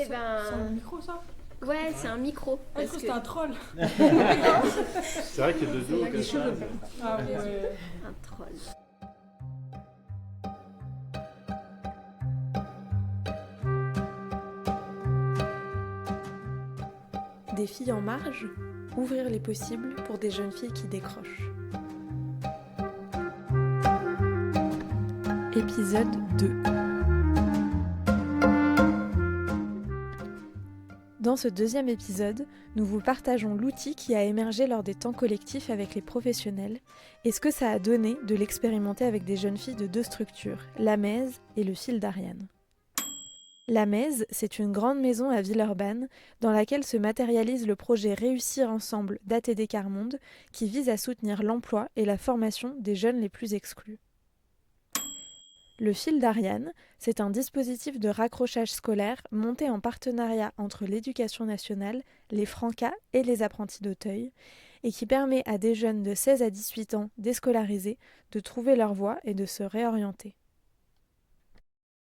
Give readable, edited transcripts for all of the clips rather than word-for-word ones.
Eh C'est un ben, micro, ça? ouais, c'est un micro. Ah, je crois que c'était un troll. C'est vrai que de dos comme ça. Ah ouais. Un troll. Des filles en marge, ouvrir les possibles pour des jeunes filles qui décrochent. Épisode 2. Dans ce deuxième épisode, nous vous partageons l'outil qui a émergé lors des temps collectifs avec les professionnels et ce que ça a donné de l'expérimenter avec des jeunes filles de deux structures, l'Amaze et le Fil d'Ariane. L'Amaze, c'est une grande maison à Villeurbanne dans laquelle se matérialise le projet Réussir ensemble d'ATD Quart Monde qui vise à soutenir l'emploi et la formation des jeunes les plus exclus. Le Fil d'Ariane, c'est un dispositif de raccrochage scolaire monté en partenariat entre l'Éducation nationale, les Francas et les apprentis d'Auteuil et qui permet à des jeunes de 16 à 18 ans déscolarisés de trouver leur voie et de se réorienter.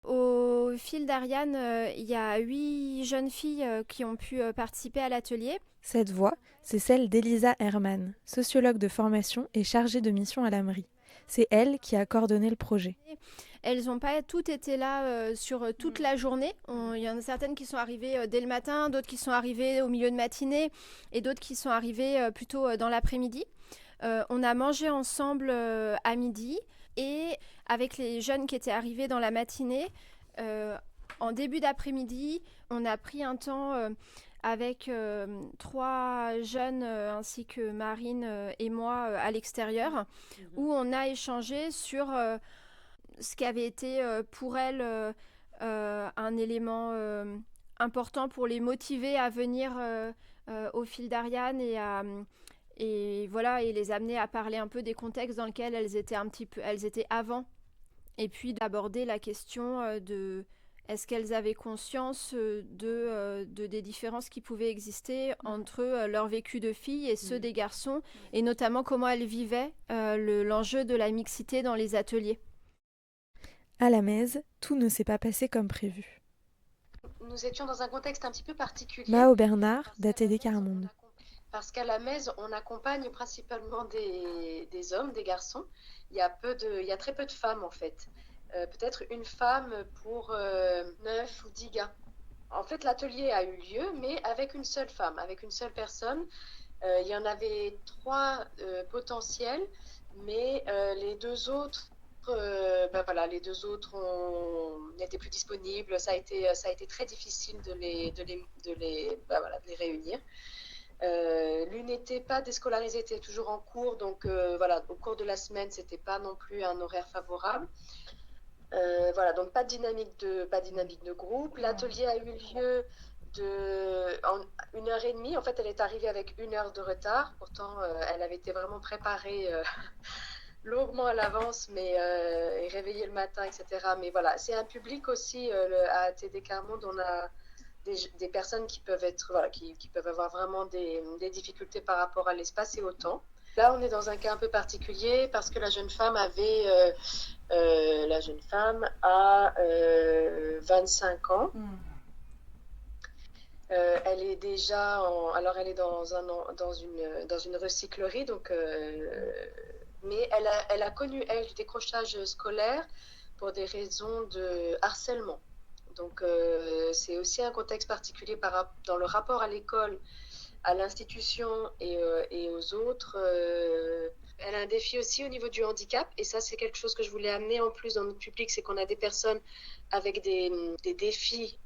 Au Fil d'Ariane, il y a 8 jeunes filles qui ont pu participer à l'atelier. Cette voix, c'est celle d'Elisa Herman, sociologue de formation et chargée de mission à l'AMRI. C'est elle qui a coordonné le projet. Elles n'ont pas toutes été là sur toute la journée. Il y en a certaines qui sont arrivées dès le matin, d'autres qui sont arrivées au milieu de matinée et d'autres qui sont arrivées plutôt dans l'après-midi. On a mangé ensemble à midi et avec les jeunes qui étaient arrivés dans la matinée, en début d'après-midi, on a pris un temps avec 3 jeunes ainsi que Marine et moi à l'extérieur où on a échangé sur ce qui avait été pour elles un élément important pour les motiver à venir au Fil d'Ariane et voilà, et les amener à parler un peu des contextes dans lesquels elles étaient avant, et puis d'aborder la question de est-ce qu'elles avaient conscience des différences qui pouvaient exister entre leur vécu de filles et ceux des garçons, et notamment comment elles vivaient l'enjeu de la mixité dans les ateliers. À l'Amaze, tout ne s'est pas passé comme prévu. Nous étions dans un contexte un petit peu particulier. Mao Bernard, d'ATD Quart Monde. Parce qu'à la Mèze, on accompagne principalement des hommes, des garçons. Il y a très peu de femmes en fait. Peut-être une femme pour 9 ou 10 gars. En fait, l'atelier a eu lieu, mais avec une seule femme, avec une seule personne. Il y en avait 3 potentiels, mais les 2 autres, les 2 autres n'étaient plus disponibles. Ça a été très difficile de les réunir. L'une n'était pas déscolarisée, était toujours en cours, donc au cours de la semaine, c'était pas non plus un horaire favorable. Donc pas de dynamique de groupe. L'atelier a eu lieu en 1h30. En fait, elle est arrivée avec 1 heure de retard. Pourtant, elle avait été vraiment préparée longuement à l'avance, mais et réveillée le matin, etc. Mais voilà, c'est un public aussi à ATD Quart Monde. On a des personnes qui peuvent qui peuvent avoir vraiment des difficultés par rapport à l'espace et au temps. Là, on est dans un cas un peu particulier parce que la jeune femme a 25 ans. Elle est déjà elle est dans une recyclerie, donc mais elle a connu du décrochage scolaire pour des raisons de harcèlement. Donc c'est aussi un contexte particulier dans le rapport à l'école, à l'institution et aux autres. Elle a un défi aussi au niveau du handicap, et ça c'est quelque chose que je voulais amener en plus dans notre public, c'est qu'on a des personnes avec des défis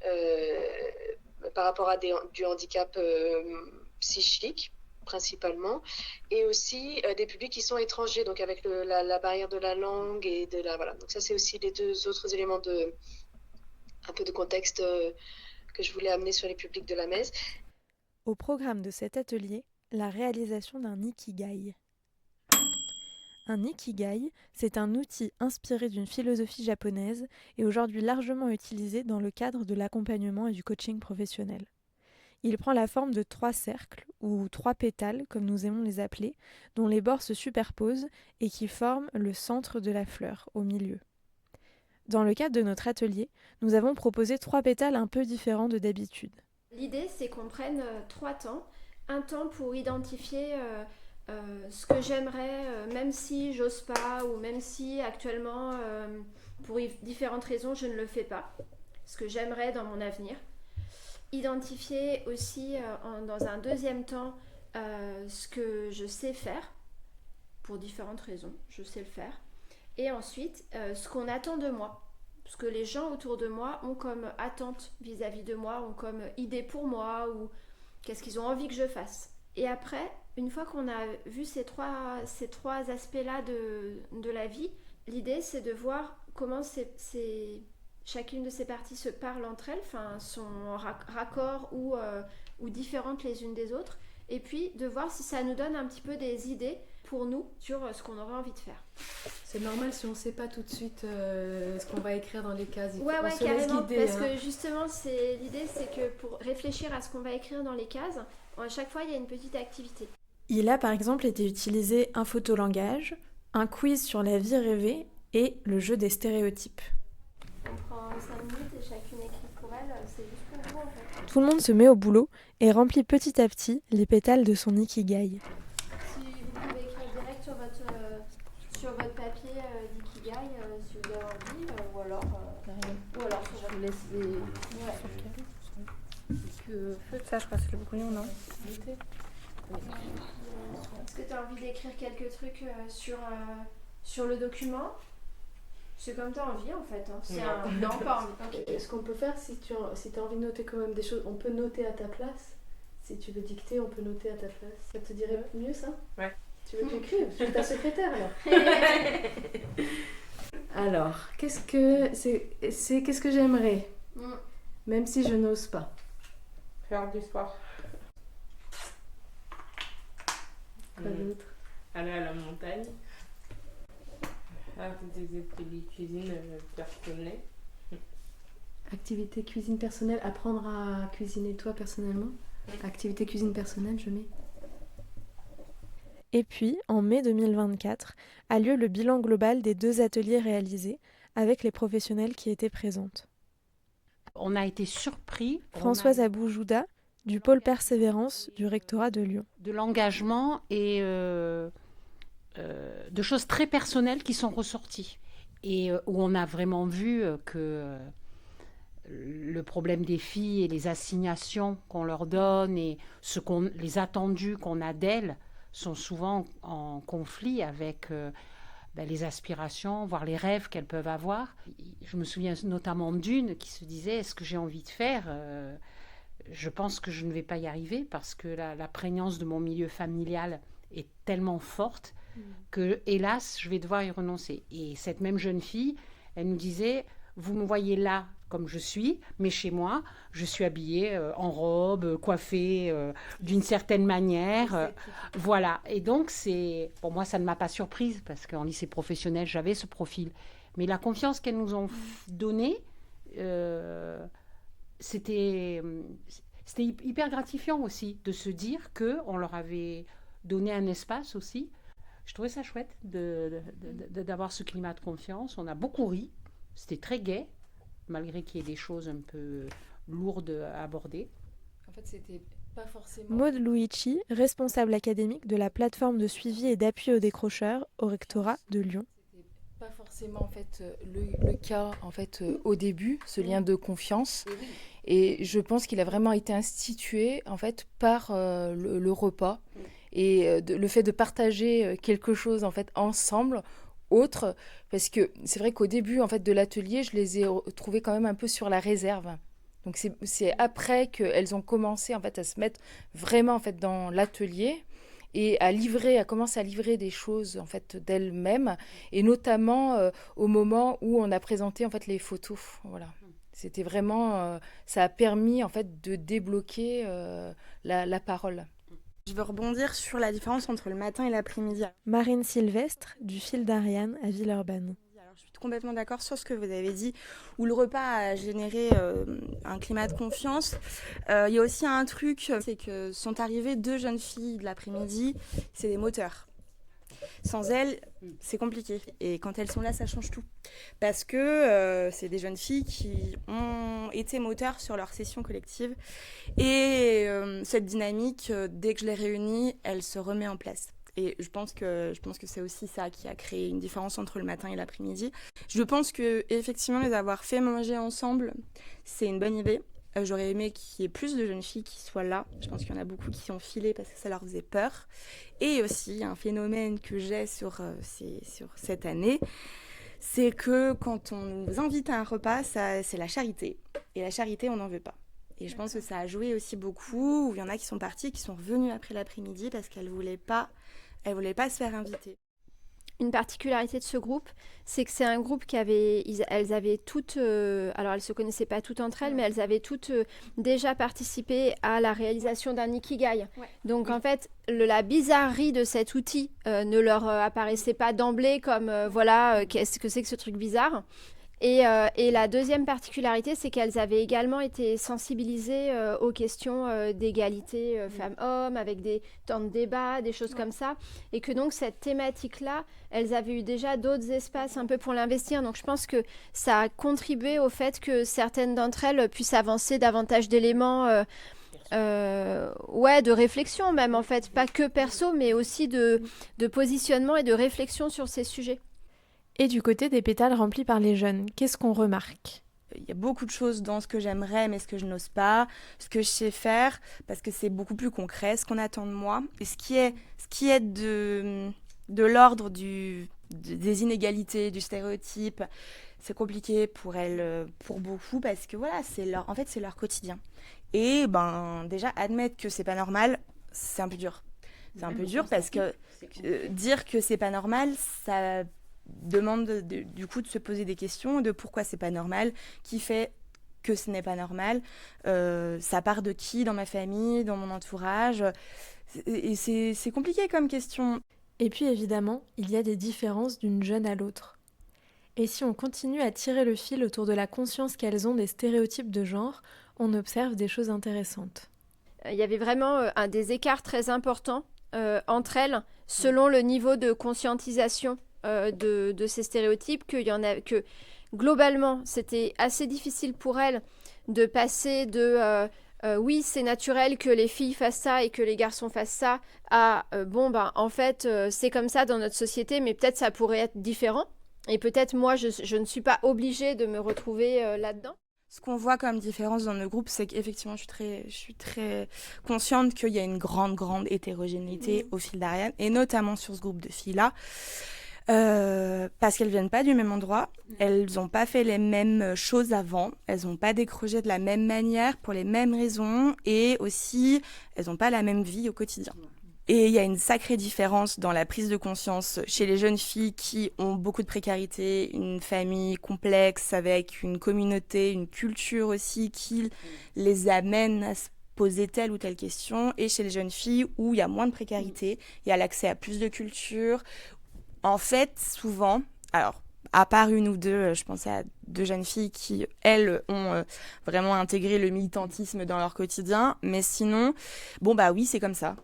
par rapport à du handicap psychique principalement, et aussi des publics qui sont étrangers, donc avec la barrière de la langue et donc ça c'est aussi les 2 autres éléments un peu de contexte que je voulais amener sur les publics de la Mèze. Au programme de cet atelier, la réalisation d'un ikigai. Un ikigai, c'est un outil inspiré d'une philosophie japonaise et aujourd'hui largement utilisé dans le cadre de l'accompagnement et du coaching professionnel. Il prend la forme de 3 cercles, ou 3 pétales, comme nous aimons les appeler, dont les bords se superposent et qui forment le centre de la fleur, au milieu. Dans le cadre de notre atelier, nous avons proposé 3 pétales un peu différents de d'habitude. L'idée, c'est qu'on prenne 3 temps. Un temps pour identifier ce que j'aimerais, même si j'ose pas, ou même si actuellement, pour différentes raisons, je ne le fais pas. Ce que j'aimerais dans mon avenir. Identifier aussi, dans un deuxième temps, ce que je sais faire, pour différentes raisons, je sais le faire. Et ensuite, ce qu'on attend de moi. Ce que les gens autour de moi ont comme attente vis-à-vis de moi, ont comme idée pour moi, ou qu'est-ce qu'ils ont envie que je fasse. Et après, une fois qu'on a vu ces trois aspects-là de la vie, l'idée c'est de voir comment chacune de ces parties se parle entre elles, enfin, sont en raccord ou différentes les unes des autres, et puis de voir si ça nous donne un petit peu des idées pour nous sur ce qu'on aurait envie de faire. C'est normal si on ne sait pas tout de suite ce qu'on va écrire dans les cases. Ouais, on se carrément, laisse guider, parce que justement, l'idée c'est que pour réfléchir à ce qu'on va écrire dans les cases, à chaque fois il y a une petite activité. Il a par exemple été utilisé un photolangage, un quiz sur la vie rêvée et le jeu des stéréotypes. On prend 5 minutes et chacune écrit pour elle, c'est juste pour vous en fait. Tout le monde se met au boulot et remplit petit à petit les pétales de son ikigai. Si vous pouvez écrire direct sur votre papier d'ikigai, si vous avez envie, ou alors sur votre... Je laisse les... Ouais. Ça, je crois que c'est le brouillon, non? Est-ce que tu as envie d'écrire quelques trucs sur le document? C'est comme tu as envie en fait. Hein. Non, pas envie. Okay. Ce qu'on peut faire, si tu as envie de noter quand même des choses, on peut noter à ta place. Si tu veux dicter, on peut noter à ta place. Ça te dirait mieux ça? Ouais. Tu veux que j'écrive? Je suis ta secrétaire alors. Alors, qu'est-ce que j'aimerais? Même si je n'ose pas. Faire du sport. Quoi d'autre? Aller à la montagne. Faire des ateliers cuisine personnelle. Activité cuisine personnelle, apprendre à cuisiner toi personnellement. Activité cuisine personnelle, je mets. Et puis, en mai 2024, a lieu le bilan global des 2 ateliers réalisés avec les professionnelles qui étaient présentes. On a été surpris. Françoise Aboujouda, du pôle Persévérance du rectorat de Lyon. De l'engagement et de choses très personnelles qui sont ressorties. Et où on a vraiment vu que le problème des filles et les assignations qu'on leur donne et les attendus qu'on a d'elles sont souvent en conflit avec les aspirations, voire les rêves qu'elles peuvent avoir. Je me souviens notamment d'une qui se disait « Est-ce que j'ai envie de faire je pense que je ne vais pas y arriver parce que la prégnance de mon milieu familial est tellement forte que, hélas, je vais devoir y renoncer. » Et cette même jeune fille, elle nous disait « Vous me voyez là comme je suis, mais chez moi, je suis habillée en robe, coiffée d'une certaine manière. Voilà. » Et donc, pour moi, ça ne m'a pas surprise parce qu'en lycée professionnel, j'avais ce profil. Mais la confiance qu'elles nous ont donnée, c'était hyper gratifiant aussi de se dire qu'on leur avait donné un espace aussi. Je trouvais ça chouette d'avoir ce climat de confiance. On a beaucoup ri. C'était très gai, malgré qu'il y ait des choses un peu lourdes à aborder. En fait, c'était pas forcément... Maud Luici, responsable académique de la plateforme de suivi et d'appui aux décrocheurs au rectorat de Lyon. C'était pas forcément en fait le cas en fait au début, ce lien de confiance. Et je pense qu'il a vraiment été institué en fait par le repas et le fait de partager quelque chose en fait ensemble. Autre, parce que c'est vrai qu'au début en fait de l'atelier, je les ai trouvés quand même un peu sur la réserve. Donc c'est après qu'elles ont commencé en fait à se mettre vraiment en fait dans l'atelier et à commencer à livrer des choses en fait d'elles-mêmes et notamment au moment où on a présenté en fait les photos. Voilà. C'était vraiment ça a permis en fait de débloquer la parole. Je veux rebondir sur la différence entre le matin et l'après-midi. Marine Sylvestre, du fil d'Ariane à Villeurbanne. Alors, je suis complètement d'accord sur ce que vous avez dit, où le repas a généré un climat de confiance. Il y a aussi un truc, c'est que sont arrivées 2 jeunes filles de l'après-midi, c'est des moteurs. Sans elles, c'est compliqué. Et quand elles sont là, ça change tout. Parce que c'est des jeunes filles qui ont été moteurs sur leur session collective. Et cette dynamique, dès que je les réunis, elle se remet en place. Et je pense que c'est aussi ça qui a créé une différence entre le matin et l'après-midi. Je pense que effectivement, les avoir fait manger ensemble, c'est une bonne idée. J'aurais aimé qu'il y ait plus de jeunes filles qui soient là. Je pense qu'il y en a beaucoup qui ont filé parce que ça leur faisait peur. Et aussi, un phénomène que j'ai sur cette année, c'est que quand on nous invite à un repas, c'est la charité. Et la charité, on n'en veut pas. Et je pense que ça a joué aussi beaucoup, où il y en a qui sont partis, qui sont revenus après l'après-midi parce qu'elles voulaient pas se faire inviter. Une particularité de ce groupe, c'est que c'est un groupe elles avaient toutes, alors elles se connaissaient pas toutes entre elles, mais elles avaient toutes déjà participé à la réalisation d'un ikigai. Donc en fait, la bizarrerie de cet outil ne leur apparaissait pas d'emblée comme qu'est-ce que c'est que ce truc bizarre. Et la deuxième particularité, c'est qu'elles avaient également été sensibilisées aux questions d'égalité femmes-hommes, avec des temps de débat, des choses comme ça. Et que donc, cette thématique-là, elles avaient eu déjà d'autres espaces un peu pour l'investir. Donc, je pense que ça a contribué au fait que certaines d'entre elles puissent avancer davantage d'éléments de réflexion même, en fait. Pas que perso, mais aussi de positionnement et de réflexion sur ces sujets. Et du côté des pétales remplis par les jeunes, qu'est-ce qu'on remarque ? Il y a beaucoup de choses dans ce que j'aimerais, mais ce que je n'ose pas, ce que je sais faire, parce que c'est beaucoup plus concret, ce qu'on attend de moi. Et ce qui est de l'ordre des inégalités, du stéréotype, c'est compliqué pour elles, pour beaucoup, parce que voilà, c'est leur quotidien. Et déjà, admettre que c'est pas normal, c'est un peu dur. C'est un peu dur parce que dire que c'est pas normal, ça demande du coup de se poser des questions de pourquoi c'est pas normal, qui fait que ce n'est pas normal, ça part de qui dans ma famille, dans mon entourage, et c'est compliqué comme question. Et puis évidemment, il y a des différences d'une jeune à l'autre. Et si on continue à tirer le fil autour de la conscience qu'elles ont des stéréotypes de genre, on observe des choses intéressantes. Il y avait vraiment des écarts très importants entre elles selon le niveau de conscientisation de ces stéréotypes, que globalement c'était assez difficile pour elles de passer de oui c'est naturel que les filles fassent ça et que les garçons fassent ça à en fait c'est comme ça dans notre société, mais peut-être ça pourrait être différent et peut-être moi je ne suis pas obligée de me retrouver là-dedans. Ce qu'on voit comme différence dans le groupe, c'est qu'effectivement, je suis très consciente qu'il y a une grande hétérogénéité au fil d'Ariane, et notamment sur ce groupe de filles-là. Parce qu'elles viennent pas du même endroit, elles n'ont pas fait les mêmes choses avant, elles n'ont pas décroché de la même manière pour les mêmes raisons, et aussi elles n'ont pas la même vie au quotidien. Et il y a une sacrée différence dans la prise de conscience chez les jeunes filles qui ont beaucoup de précarité, une famille complexe avec une communauté, une culture aussi qui les amène à se poser telle ou telle question, et chez les jeunes filles où il y a moins de précarité, il y a l'accès à plus de culture. En fait, souvent, alors, à part une ou deux, je pensais à 2 jeunes filles qui, elles, ont vraiment intégré le militantisme dans leur quotidien, mais sinon, oui, c'est comme ça.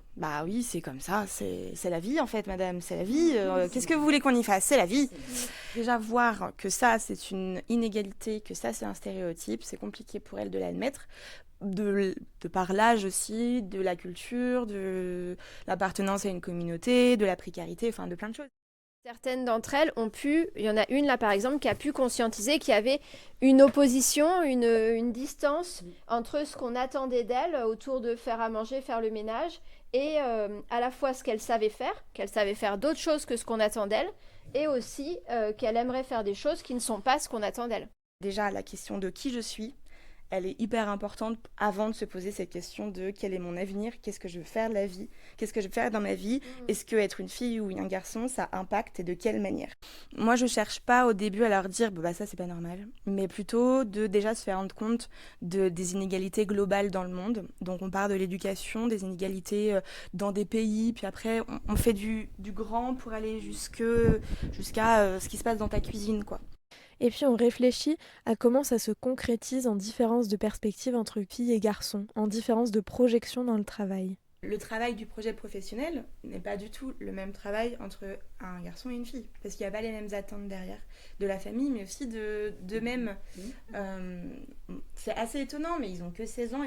Oui, c'est comme ça, c'est la vie en fait, madame, c'est la vie. Qu'est-ce que vous voulez qu'on y fasse ? C'est la vie. Déjà, voir que ça, c'est une inégalité, que ça, c'est un stéréotype, c'est compliqué pour elles de l'admettre. De par l'âge aussi, de la culture, de l'appartenance à une communauté, de la précarité, enfin de plein de choses. Certaines d'entre elles il y en a une là par exemple qui a pu conscientiser qu'il y avait une opposition, une distance entre ce qu'on attendait d'elle autour de faire à manger, faire le ménage, et à la fois ce qu'elle savait faire d'autres choses que ce qu'on attend d'elle, et aussi qu'elle aimerait faire des choses qui ne sont pas ce qu'on attend d'elle. Déjà, la question de qui je suis, elle est hyper importante avant de se poser cette question de quel est mon avenir, qu'est-ce que je veux faire de la vie, qu'est-ce que je veux faire dans ma vie, est-ce que être une fille ou un garçon, ça impacte et de quelle manière. Moi, je cherche pas au début à leur dire ça c'est pas normal, mais plutôt de déjà se faire rendre compte des inégalités globales dans le monde. Donc on part de l'éducation, des inégalités dans des pays, puis après on fait du grand pour aller jusqu'à ce qui se passe dans ta cuisine, quoi. Et puis on réfléchit à comment ça se concrétise en différence de perspective entre filles et garçons, en différence de projection dans le travail. Le travail du projet professionnel n'est pas du tout le même travail entre un garçon et une fille, parce qu'il n'y a pas les mêmes attentes derrière, de la famille, mais aussi d'eux-mêmes. C'est assez étonnant, mais ils n'ont que 16 ans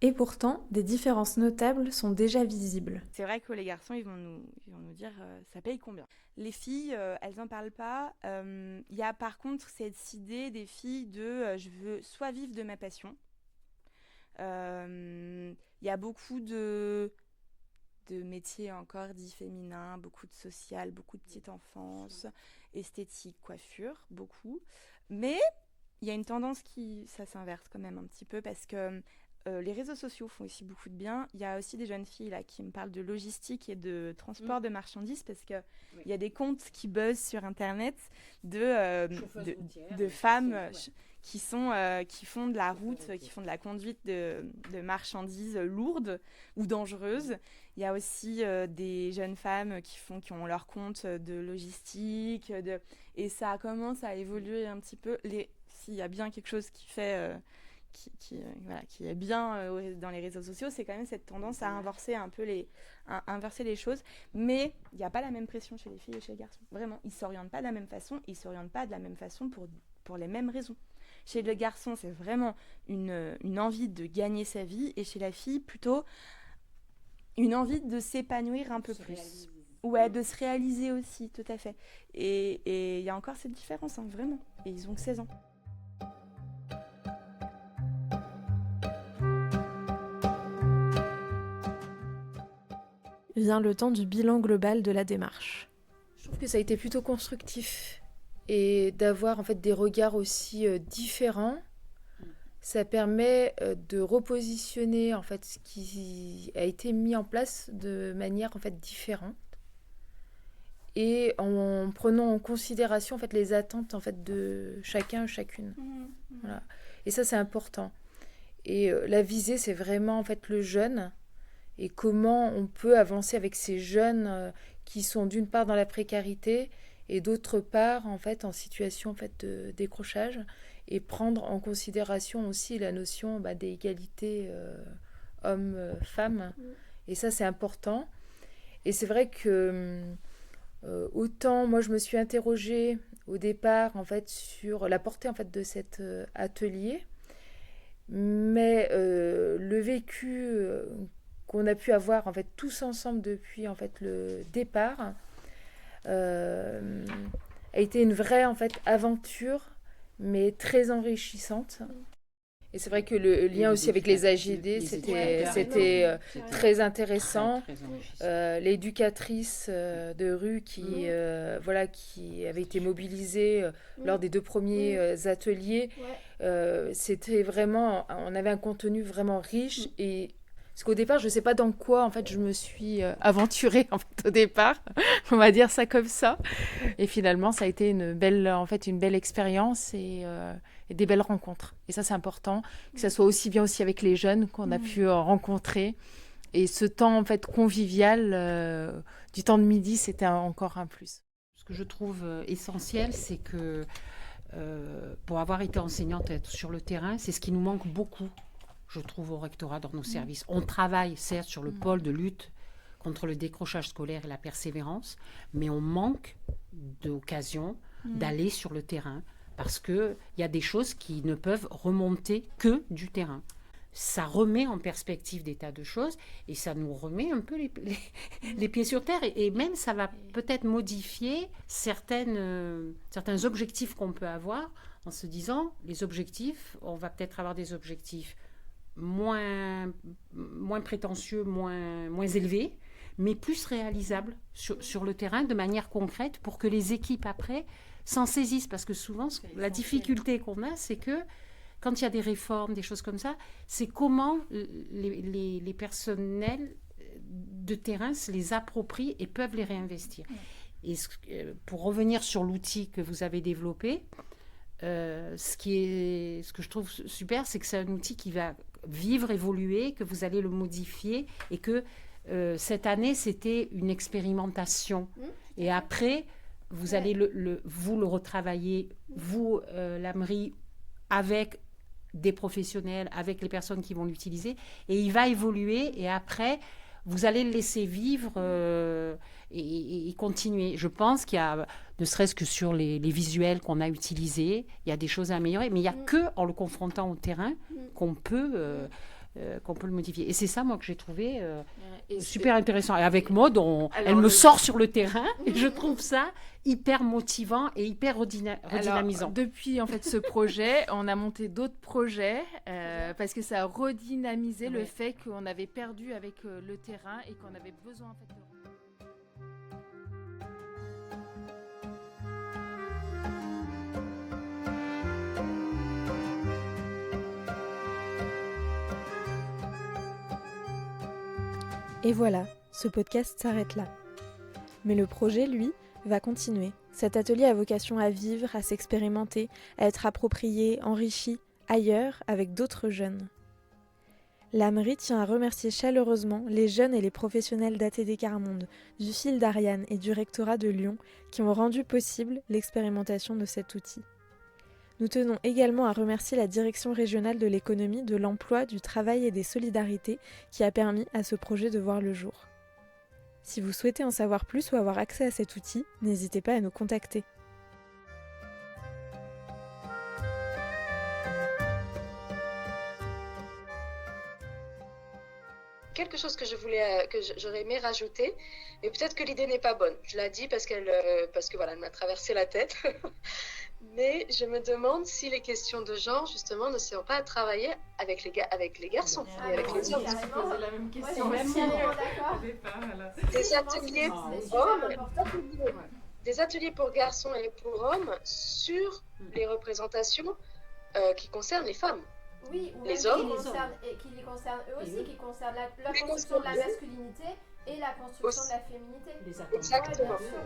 Et pourtant, des différences notables sont déjà visibles. C'est vrai que les garçons, ils vont nous dire ça paye combien. Les filles, elles n'en parlent pas. Il y a par contre cette idée des filles de je veux soit vivre de ma passion. Il y a beaucoup de métiers encore dits féminins, beaucoup de social, beaucoup de petite enfance, esthétique, coiffure, beaucoup. Mais il y a une tendance ça s'inverse quand même un petit peu parce que les réseaux sociaux font aussi beaucoup de bien. Il y a aussi des jeunes filles là, qui me parlent de logistique et de transport de marchandises parce qu'il y a des comptes qui buzzent sur Internet de femmes qui font de la route, qui font de la conduite de marchandises lourdes ou dangereuses. Il y a aussi des jeunes femmes qui ont leur compte de logistique. Et ça commence à évoluer un petit peu. S'il y a bien quelque chose qui fait... qui est bien dans les réseaux sociaux, c'est quand même cette tendance à inverser un peu inverser les choses. Mais il n'y a pas la même pression chez les filles et chez les garçons. Vraiment, ils ne s'orientent pas de la même façon. Ils ne s'orientent pas de la même façon pour les mêmes raisons. Chez le garçon, c'est vraiment une envie de gagner sa vie. Et chez la fille, plutôt une envie de s'épanouir un peu plus. Ouais, de se réaliser aussi, tout à fait. Et il y a encore cette différence, hein, vraiment. Et ils ont que 16 ans. Vient le temps du bilan global de la démarche. Je trouve que ça a été plutôt constructif et d'avoir en fait des regards aussi différents. Ça permet de repositionner en fait ce qui a été mis en place de manière en fait différente et en prenant en considération en fait les attentes en fait de chacun chacune. Voilà. Et ça c'est important. Et la visée c'est vraiment en fait le jeune. Et comment on peut avancer avec ces jeunes qui sont d'une part dans la précarité et d'autre part en fait en situation en fait de décrochage et prendre en considération aussi la notion d'égalité homme-femme. Et ça c'est important. Et c'est vrai que autant moi je me suis interrogée au départ en fait sur la portée en fait de cet atelier, mais le vécu qu'on a pu avoir en fait tous ensemble depuis en fait le départ a été une vraie en fait aventure mais très enrichissante. Et c'est vrai que le lien aussi avec les AGD c'était très intéressant. L'éducatrice de rue qui avait été mobilisée lors des 2 premiers ateliers, c'était vraiment, on avait un contenu vraiment riche et parce qu'au départ, je ne sais pas dans quoi en fait, je me suis aventurée en fait, au départ, on va dire ça comme ça. Et finalement, ça a été une belle expérience et des belles rencontres. Et ça, c'est important, que ça soit aussi bien aussi avec les jeunes qu'on a pu rencontrer. Et ce temps en fait, convivial du temps de midi, c'était encore un plus. Ce que je trouve essentiel, c'est que pour avoir été enseignante sur le terrain, c'est ce qui nous manque beaucoup. Je trouve au rectorat dans nos services. On travaille certes sur le pôle de lutte contre le décrochage scolaire et la persévérance, mais on manque d'occasion d'aller sur le terrain parce qu'il y a des choses qui ne peuvent remonter que du terrain. Ça remet en perspective des tas de choses et ça nous remet un peu les pieds sur terre et même ça va peut-être modifier certains objectifs qu'on peut avoir en se disant les objectifs, on va peut-être avoir des objectifs moins prétentieux, moins élevés, mais plus réalisables sur le terrain de manière concrète pour que les équipes après s'en saisissent. Parce que souvent, la difficulté qu'on a, c'est que quand il y a des réformes, des choses comme ça, c'est comment les personnels de terrain se les approprient et peuvent les réinvestir. Et pour revenir sur l'outil que vous avez développé, ce que je trouve super, c'est que c'est un outil qui va vivre, évoluer, que vous allez le modifier et que cette année, c'était une expérimentation. Et après, vous allez vous le retravailler, vous, l'AMRI, avec des professionnels, avec les personnes qui vont l'utiliser. Et il va évoluer et après, vous allez le laisser vivre et continuer. Je pense qu'il y a, ne serait-ce que sur les visuels qu'on a utilisés, il y a des choses à améliorer, mais il n'y a que en le confrontant au terrain qu'on peut le modifier. Et c'est ça, moi, que j'ai trouvé super intéressant. Et avec Maud, elle me sort sur le terrain et je trouve ça hyper motivant et hyper redynamisant. Alors, depuis en fait ce projet, on a monté d'autres projets parce que ça a redynamisé le fait qu'on avait perdu avec le terrain et qu'on avait besoin en fait de... Et voilà, ce podcast s'arrête là. Mais le projet, lui, va continuer. Cet atelier a vocation à vivre, à s'expérimenter, à être approprié, enrichi, ailleurs, avec d'autres jeunes. L'AMRI tient à remercier chaleureusement les jeunes et les professionnels d'ATD Quart-Monde, du fil d'Ariane et du rectorat de Lyon qui ont rendu possible l'expérimentation de cet outil. Nous tenons également à remercier la Direction régionale de l'économie, de l'emploi, du travail et des solidarités qui a permis à ce projet de voir le jour. Si vous souhaitez en savoir plus ou avoir accès à cet outil, n'hésitez pas à nous contacter. Quelque chose que j'aurais aimé rajouter, mais peut-être que l'idée n'est pas bonne. Je la dis parce que voilà, elle m'a traversé la tête. Mais je me demande si les questions de genre, justement, ne seront pas à travailler avec les garçons et avec les hommes. La même question. Des ateliers pour garçons et pour hommes sur les représentations qui concernent les femmes. Oui, ou les même hommes, qui les concernent eux aussi, qui concernent la construction de la masculinité et la construction de la féminité. Exactement. Ouais, bien sûr.